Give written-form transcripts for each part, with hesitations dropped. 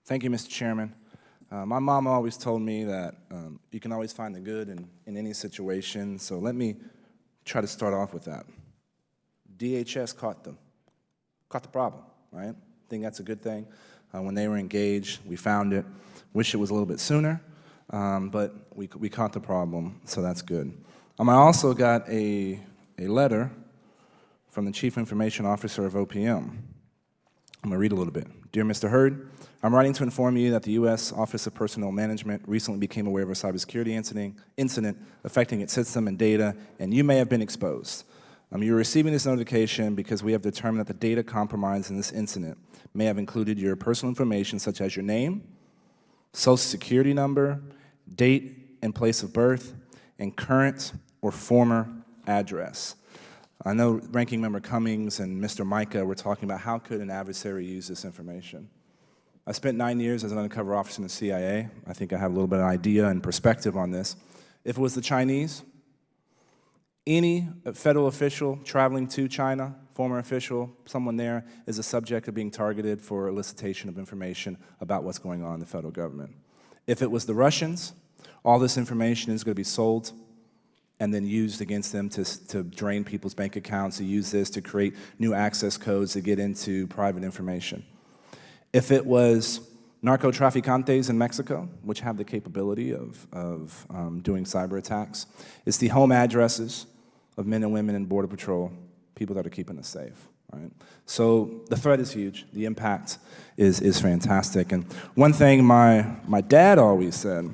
Thank you, Mr. Chairman. My mom always told me that you can always find the good in any situation, so let me try to start off with that. DHS caught the problem, right? I think that's a good thing. When they were engaged, we found it. Wish it was a little bit sooner, but we caught the problem, so that's good. I also got a letter from the Chief Information Officer of OPM. I'm going to read a little bit. Dear Mr. Hurd, I'm writing to inform you that the U.S. Office of Personnel Management recently became aware of a cybersecurity incident affecting its system and data, and you may have been exposed. You're receiving this notification because we have determined that the data compromised in this incident may have included your personal information such as your name, social security number, date and place of birth, and current or former address. I know Ranking Member Cummings and Mr. Micah were talking about how could an adversary use this information. I spent 9 years as an undercover officer in the CIA. I think I have a little bit of idea and perspective on this. If it was the Chinese, any federal official traveling to China, former official, someone there, is a subject of being targeted for elicitation of information about what's going on in the federal government. If it was the Russians, all this information is going to be sold and then used against them to drain people's bank accounts, to use this to create new access codes to get into private information. If it was narcotraficantes in Mexico, which have the capability of doing cyber attacks, it's the home addresses of men and women in Border Patrol, people that are keeping us safe, right? So the threat is huge. The impact is fantastic. And one thing my dad always said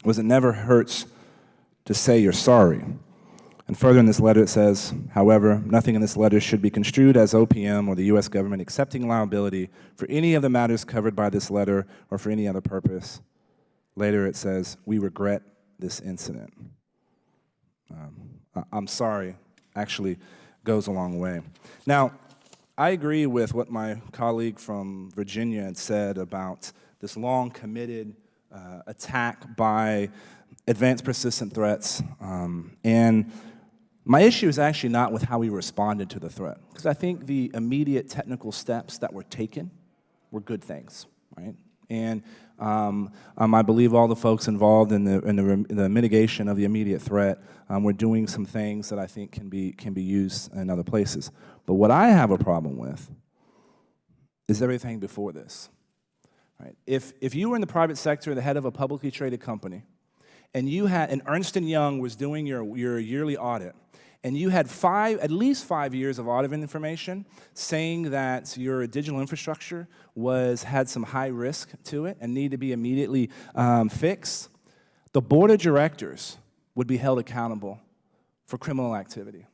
was it never hurts to say you're sorry. And further in this letter it says, however, nothing in this letter should be construed as OPM or the U.S. government accepting liability for any of the matters covered by this letter or for any other purpose. Later it says, we regret this incident. I'm sorry actually goes a long way. Now, I agree with what my colleague from Virginia had said about this long committed attack by advanced persistent threats. And my issue is actually not with how we responded to the threat, because I think the immediate technical steps that were taken were good things, right? And I believe all the folks involved in the mitigation of the immediate threat were doing some things that I think can be used in other places. But what I have a problem with is everything before this. Right? If you were in the private sector, the head of a publicly traded company, and Ernst & Young was doing your yearly audit, and you had at least 5 years of audit information saying that your digital infrastructure had some high risk to it and needed to be immediately fixed, the board of directors would be held accountable for criminal activity.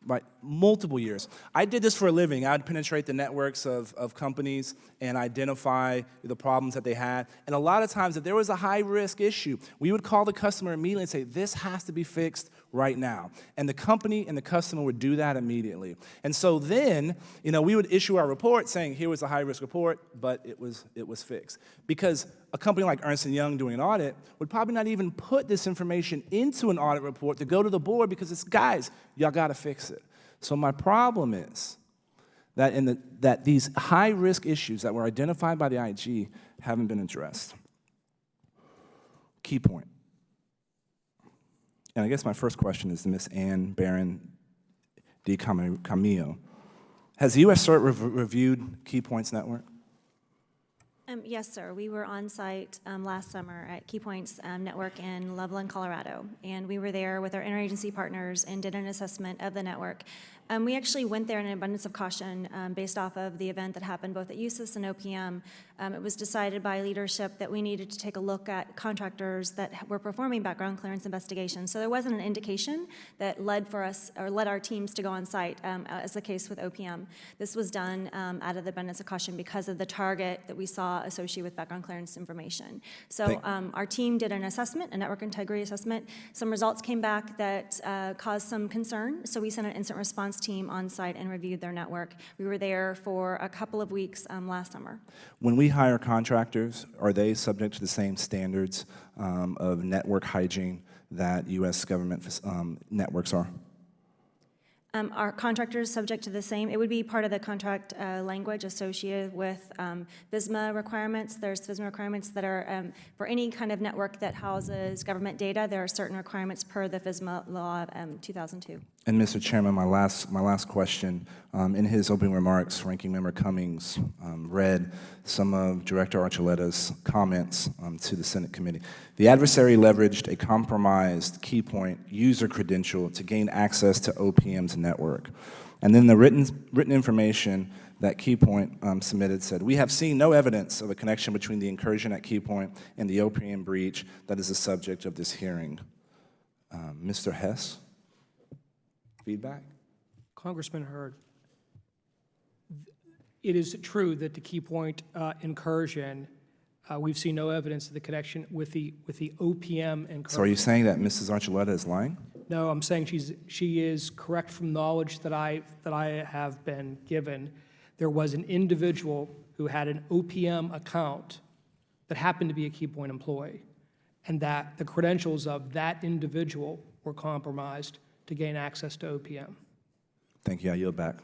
Right, multiple years. I did this for a living. I would penetrate the networks of companies and identify the problems that they had. And a lot of times, if there was a high-risk issue, we would call the customer immediately and say, this has to be fixed right now. And the company and the customer would do that immediately. And so then, we would issue our report saying, here was a high-risk report, but it was fixed. Because a company like Ernst & Young doing an audit would probably not even put this information into an audit report to go to the board because it's, guys, y'all got to fix it. So my problem is that these high-risk issues that were identified by the IG haven't been addressed. Key point. And I guess my first question is to Ms. Ann Barron D. Camillo. Has the U.S. CERT reviewed Key Points Network? Yes, sir. We were on site last summer at Key Points Network in Loveland, Colorado, and we were there with our interagency partners and did an assessment of the network. We actually went there in an abundance of caution based off of the event that happened both at USIS and OPM. It was decided by leadership that we needed to take a look at contractors that were performing background clearance investigations. So there wasn't an indication that led our teams to go on site, as the case with OPM. This was done out of the abundance of caution because of the target that we saw associated with background clearance information. So our team did an assessment, a network integrity assessment. Some results came back that caused some concern, so we sent an incident response team on site and reviewed their network. We were there for a couple of weeks last summer. When we hire contractors, are they subject to the same standards of network hygiene that U.S. government networks are? Our contractor is subject to the same. It would be part of the contract language associated with FISMA requirements. There's FISMA requirements that are for any kind of network that houses government data. There are certain requirements per the FISMA law 2002. And Mr. Chairman, my last question. In his opening remarks, Ranking Member Cummings read some of Director Archuleta's comments to the Senate committee. The adversary leveraged a compromised keypoint user credential to gain access to OPM's network. And then the written information that Keypoint submitted said, "We have seen no evidence of a connection between the incursion at Keypoint and the OPM breach that is the subject of this hearing." Mr. Hess? Feedback? Congressman Hurd, it is true that the Keypoint incursion, we've seen no evidence of the connection with the OPM incursion. So are you saying that Mrs. Archuleta is lying? No, I'm saying she is correct from knowledge that I have been given. There was an individual who had an OPM account that happened to be a Keypoint employee, and that the credentials of that individual were compromised to gain access to OPM. Thank you. I yield back.